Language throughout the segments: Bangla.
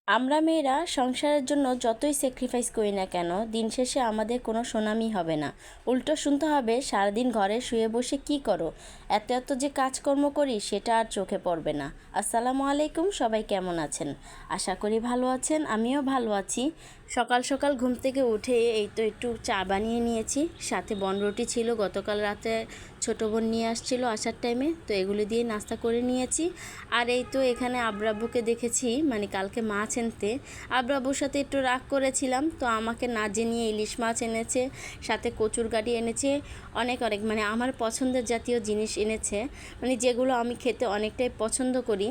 আমরা মেয়েরা সংসারের জন্য যতই স্যাক্রিফাইস করি না কেন দিন শেষে আমাদের কোনো সুনামই হবে না। উল্টো শুনতে হবে সারাদিন ঘরে শুয়ে বসে কি করো, এত এত যে কাজকর্ম করি সেটা আর চোখে পড়বে না। আসসালামু আলাইকুম, সবাই কেমন আছেন? আশা করি ভালো আছেন, আমিও ভালো আছি। সকাল সকাল ঘুম থেকে উঠে এই তো একটু চা বানিয়ে নিয়েছি, সাথে বনরুটি ছিল, গতকাল রাতে ছোটো বোন নিয়ে আসছিলো আসার টাইমে, তো এগুলো দিয়ে নাস্তা করে নিয়েছি। আর এই তো এখানে আব্রাব্বুকে দেখেছি, মানে কালকে মাছ আনতে আব্রাব্বুর সাথে একটু রাগ করেছিলাম, তো আমাকে না জানিয়ে ইলিশ মাছ এনেছে, সাথে কচুর গাড়ি এনেছে, অনেক অনেক মানে আমার পছন্দের জাতীয় জিনিস এনেছে, মানে যেগুলো আমি খেতে অনেকটাই পছন্দ করি।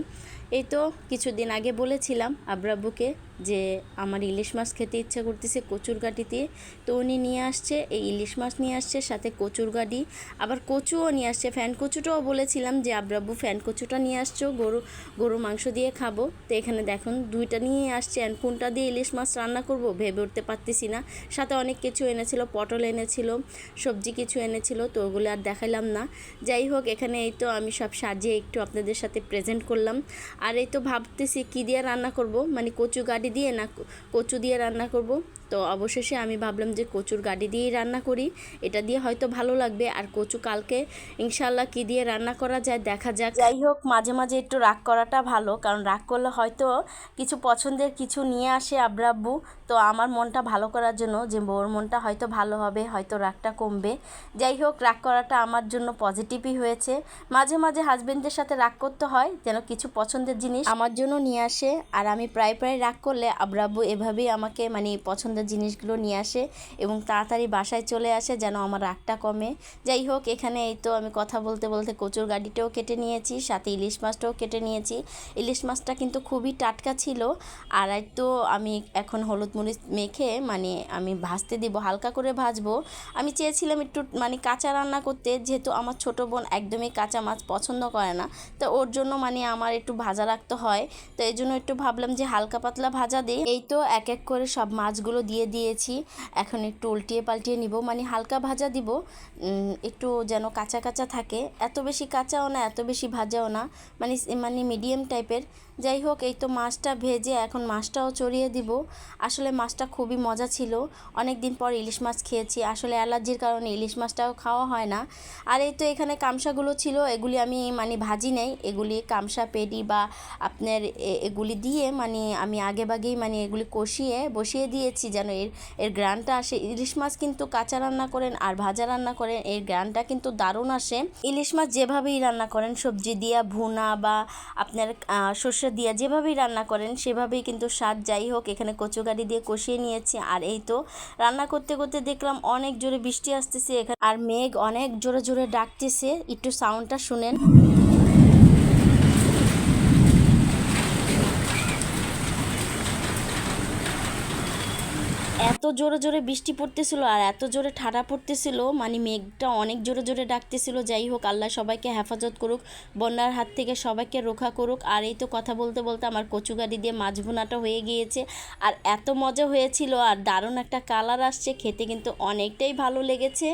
এই তো কিছুদিন আগে বলেছিলাম আব্রাব্বুকে যে আমার ইলিশ মাছ খেতে ইচ্ছা করতেছে কচুর গাড়ি দিয়ে, তো উনি নিয়ে আসছে, এই ইলিশ মাছ নিয়ে আসছে, সাথে কচুর গাড়ি, আবার কচুও নিয়ে আসছে। ফ্যান কচুটাও বলেছিলাম যে আব্রাব্বু ফ্যান কচুটা নিয়ে আসছো, গরু মাংস দিয়ে খাবো, তো এখানে দেখুন দুইটা নিয়ে আসছে। আর কোনটা দিয়ে ইলিশ মাছ রান্না করব ভেবে উঠতে পারতেছি না। সাথে অনেক কিছু এনেছিল, পটল এনেছিল, সবজি কিছু এনেছিল, তো ওগুলো আর দেখাইলাম না। যাই হোক, এখানে এই তো আমি সব সাজিয়ে একটু আপনাদের সাথে প্রেজেন্ট করলাম। আর এই তো ভাবতেছি কী দিয়ে রান্না করব, মানে কচু গাড়ি দিয়ে না কচু দিয়ে রান্না করব। তো অবশেষে আমি ভাবলাম যে কচুর গাড়ি দিয়েই রান্না করি, এটা দিয়ে হয়তো ভালো লাগবে। আর কচু কালকে ইনশাল্লাহ কী দিয়ে রান্না করা যায় দেখা যাক। যাই হোক, মাঝে মাঝে একটু রাগ করাটা ভালো, কারণ রাগ করলে হয়তো কিছু পছন্দের কিছু নিয়ে আসে আব্রাব্বু, তো আমার মনটা ভালো করার জন্য, যে ওর মনটা হয়তো ভালো হবে, হয়তো রাগটা কমবে। যাই হোক, রাগ করাটা আমার জন্য পজিটিভই হয়েছে। মাঝে মাঝে হাজবেন্ডের সাথে রাগ করতে হয় যেন কিছু পছন্দের জিনিস আমার জন্য নিয়ে আসে। আর আমি প্রায় প্রায় রাগ করলে আব্রাব্বু এভাবেই আমাকে মানে পছন্দের জিনিসগুলো নিয়ে আসে এবং তাড়াতাড়ি বাসায় চলে আসে যেন আমার রাগটা কমে। যাই হোক, এখানে এই তো আমি কথা বলতে বলতে কচুর গাড়িটাও কেটে নিয়েছি, সাথে ইলিশ মাছটাও কেটে নিয়েছি। ইলিশ মাছটা কিন্তু খুবই টাটকা ছিল। আর তো আমি এখন হলুদ মরিচ মেখে মানে আমি ভাজতে দিব, হালকা করে ভাজবো। আমি চেয়েছিলাম একটু মানে কাঁচা রান্না করতে, যেহেতু আমার ছোটো বোন একদমই কাঁচা মাছ পছন্দ করে না, তো ওর জন্য মানে আমার একটু ভাজা রাখতে হয়, তো এই জন্য একটু ভাবলাম যে হালকা পাতলা ভাজা দিই। এই তো এক এক করে সব মাছগুলো দিয়ে দিয়েছি, এখন একটু উল্টিয়ে পাল্টিয়ে নিব, মানে হালকা ভাজা দিব, একটু যেন কাঁচা কাঁচা থাকে, এত বেশি কাঁচাও না এত বেশি ভাজাও না, মানে মানে মিডিয়াম টাইপের। যাই হোক, এই তো মাছটা ভেজে এখন মাছটাও চড়িয়ে দিব। আসলে মাছটা খুবই মজা ছিল, অনেক দিন পর ইলিশ মাছ খেয়েছি, আসলে অ্যালার্জির কারণে ইলিশ মাছটাও খাওয়া হয় না। আর এই তো এখানে কামসাগুলো ছিল, এগুলি আমি মানে ভাজি নেই, এগুলি কামসা পেডি বা আপনার এগুলি দিয়ে মানে আমি আগেভাগেই মানে এগুলি কষিয়ে বসিয়ে দিয়েছি যেন এর গ্রানটা আসে। ইলিশ মাছ কিন্তু কাঁচা রান্না করেন আর ভাজা রান্না করেন, এর গ্রানটা কিন্তু দারুণ আসে। ইলিশ মাছ যেভাবেই রান্না করেন, সবজি দিয়া ভুনা বা আপনার সর্ষে দিয়া যেভাবেই রান্না করেন সেভাবেই কিন্তু স্বাদ। যাই হোক, এখানে কচুগাড়ি দিয়ে কষিয়ে নিয়েছি। আর এই তো রান্না করতে করতে দেখলাম অনেক জোরে বৃষ্টি আসতেছে এখানে, আর মেঘ অনেক জোরে জোরে ডাকতেছে, একটু সাউন্ডটা শুনেন। এত জোরে জোরে বৃষ্টি পড়তেছিল আর এত জোরে ঠাডা পড়তেছিল, মানে মেঘটা অনেক জোরে জোরে ডাকতেছিল। যাই হোক, আল্লাহ সবাইকে হেফাজত করুক, বন্যার হাত থেকে সবাইকে রক্ষা করুক। আর এই তো কথা বলতে বলতে আমার কচু গাড়ি দিয়ে মাছ ভুনাটা হয়ে গিয়েছে, আর এত মজা হয়েছিল আর দারুণ একটা কালার আসছে, খেতে কিন্তু অনেকটাই ভালো লেগেছে।